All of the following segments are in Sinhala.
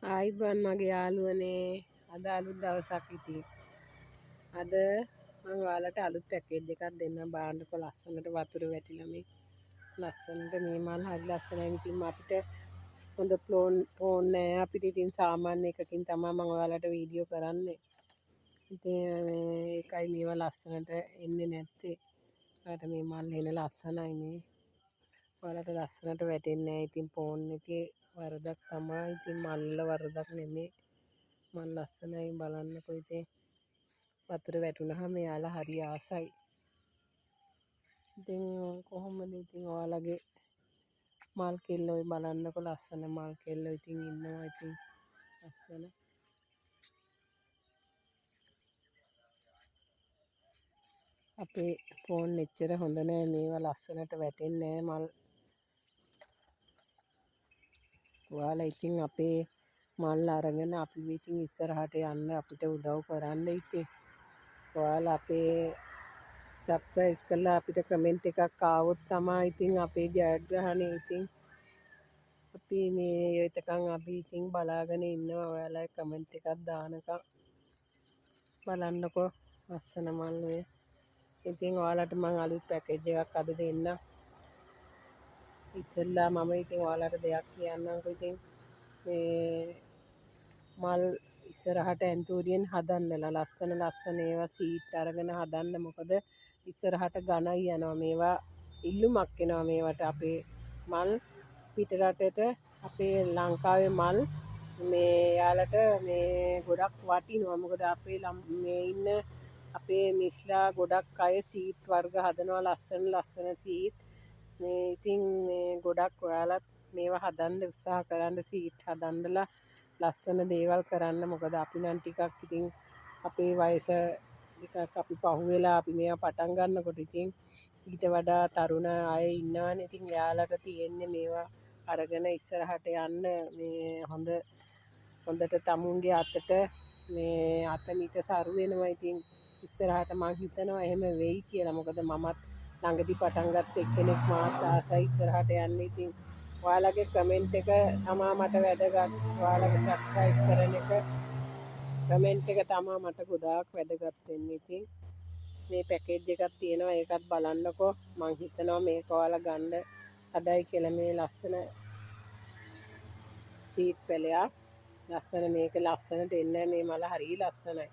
ආයිබන් මගේ යාළුවනේ අද අලුත් දවසක් ඉතින් අද මම ඔයාලට අලුත් පැකේජ් එකක් දෙන්නම් බලන්නකො ලස්සනට වතුර වැටිලා මේ ලස්සනට මේ මල් හරි ලස්සනයි ඉතින් අපිට හොඳ ෆෝන් නෑ අපිට ඉතින් සාමාන්‍ය එකකින් තමයි මම ඔයාලට වීඩියෝ කරන්නේ ඉතින් ඒකයි මේවා ලස්සනට එන්නේ නැත්තේ ඔයාලට මේ මල් එන ලස්සනයි මේ ඔයාලට ලස්සනට වැටෙන්නේ නැහැ ඉතින් ෆෝන් එකේ වරදක් තමයි ඉතින් මල් වල වරදක් නෙමෙයි මල් ලස්සනයි බලන්නකො ඉතින් වතුර වැටුනහම යාලා හරි ආසයි ඉතින් කොහොමද ඉතින් ඔයාලගේ මල් කෙල්ල ඔය බලන්නකො ලස්සන මල් කෙල්ල ඉතින් ඉන්නවා ඉතින් ලස්සන අපේ ෆෝන් එච්චර හොඳ නෑ මේවා ලස්සනට වැටෙන්නේ නෑ මල් ඔයාලා ඉතින් අපේ මල් අරගෙන අපි ඉතින් ඉස්සරහට යන්න අපිට උදව් කරන්න ඉතින් ඔයාලා අපේ සබ්ස්ක්‍රයිබ් කරලා අපිට කමෙන්ට් එකක් ආවොත් තමයි ඉතින් අපේ ජයග්‍රහණය ඉතින් අපි මේ එතකන් අපි ඉතින් බලාගෙන ඉන්නවා ඔයාලා කමෙන්ට් එකක් දානකම් බලන්නකෝ ලස්සන මල් ඔය ඉතින් ඔයාලට මම අලුත් පැකේජ් එකක් අද දෙන්නම් ඉතින්ලා මම ඉතින් ඔයාලට දෙයක් කියන්නම්කෝ ඉතින් මේ මල් ඉස්සරහට ඇන්තූරියෙන් හදන්නලා ලස්සන ඒවා සීට් අරගෙන හදන්න මොකද ඉස්සරහට ඝනයි යනවා මේවා ඉල්ලුමක් එනවා මේවට අපේ මල් පිටරටට අපේ ලංකාවේ මල් මේ යාලට මේ ගොඩක් වටිනවා මොකද අපේ මේ ඉන්න අපේ මිස්ලා ගොඩක් අය සීට් වර්ග හදනවා ලස්සන සීට් මේ ඉතින් මේ ගොඩක් ඔයාලත් මේවා හදන්න උත්සාහ කරන්න සීට් හදන්නලා ලස්සන දේවල් කරන්න මොකද අපි නම් ටිකක් ඉතින් අපේ වයස ටිකක් අපි පහුවෙලා අපි මේවා පටන් ගන්නකොට ඉතින් ඊට වඩා තරුණ අය ඉන්නවනේ ඉතින් එයාලට තියෙන්නේ මේවා අරගෙන ඉස්සරහට යන්න මේ හොඳට තමුන්ගේ අතට මේ අත මිට සරු වෙනවා ඉතින් ඉස්සරහට මං හිතනවා එහෙම වෙයි කියලා මොකද මමත් ළඟදී පටන් ගත්ත එක්කෙනෙක් මාත් ආසයි ඉස්සරහට යන්න ඉතින් ඔයාලගේ කමෙන්ට් එක තමා මට වැදගත් ඔයාලගේ සබ්ස්ක්‍රයිබ් කරන එක කමෙන්ට් එක තමා මට ගොඩාක් වැදගත් වෙන්නේ ඉතින් මේ පැකේජ් එකක් තියෙනවා ඒකත් බලන්නකෝ මං හිතනවා මේක ඔයාලා ගන්න හදයි කියලා මේ ලස්සන සීට් පැලයක් ලස්සන මේක ලස්සනට එන්නේ මේ මල හරිය ලස්සනයි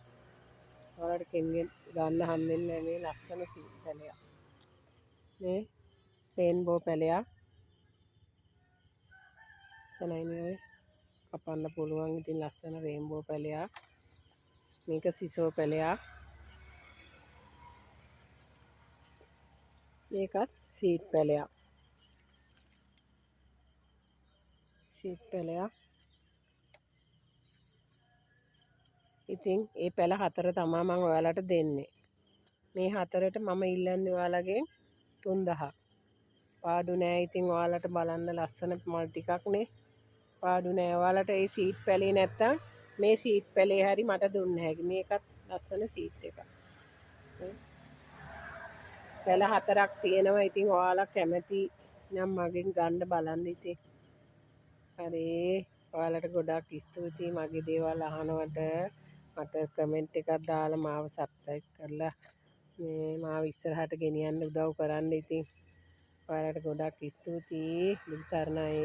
ඔයාලට කෙන්ගෙන් ගන්න හම්බෙන්නේ මේ ලස්සන සීට් පැලයක් මේ රේන්බෝ පැලයක් ලස්සනයි ඔය කපන්න පුළුවන් ඉතින් ලස්සන රේන්බෝ පැලයක් මේක සිසෝ පැලයක් මේකත් සීට් පැලයක් ඉතින් ඒ පැල හතර තමා මම ඔයාලට දෙන්නේ මේ හතරට මම ඉල්ලන්නේ ඔයාලගෙන් 3000ක් පාඩු නෑ ඉතින් ඔයාලට බලන්න ලස්සන මල් ටිකක්නේ පාඩු නෑ ඔයාලට ඒ සීට් පැලේ නැත්තම් මේ සීට් පැලේ හරි මට දුන්න හැකි මේකත් ලස්සන සීට් එකක් පැල හතරක් තියෙනවා ඉතින් ඔයාලා කැමති නම් මගෙන් ගන්න බලන්න ඉතින් හරි ඔයාලට ගොඩාක් ස්තුතියි මගේ දේවල් අහනවට මට කමෙන්ට් එකක් දාලා මාව සබ්ස්ක්‍රයිබ් කරලා මේ මාව ඉස්සරහට ගෙනියන්න උදව් කරන්න ඉතින් ඔයාලට ගොඩාක් ස්තුතියි බුදු සරණයි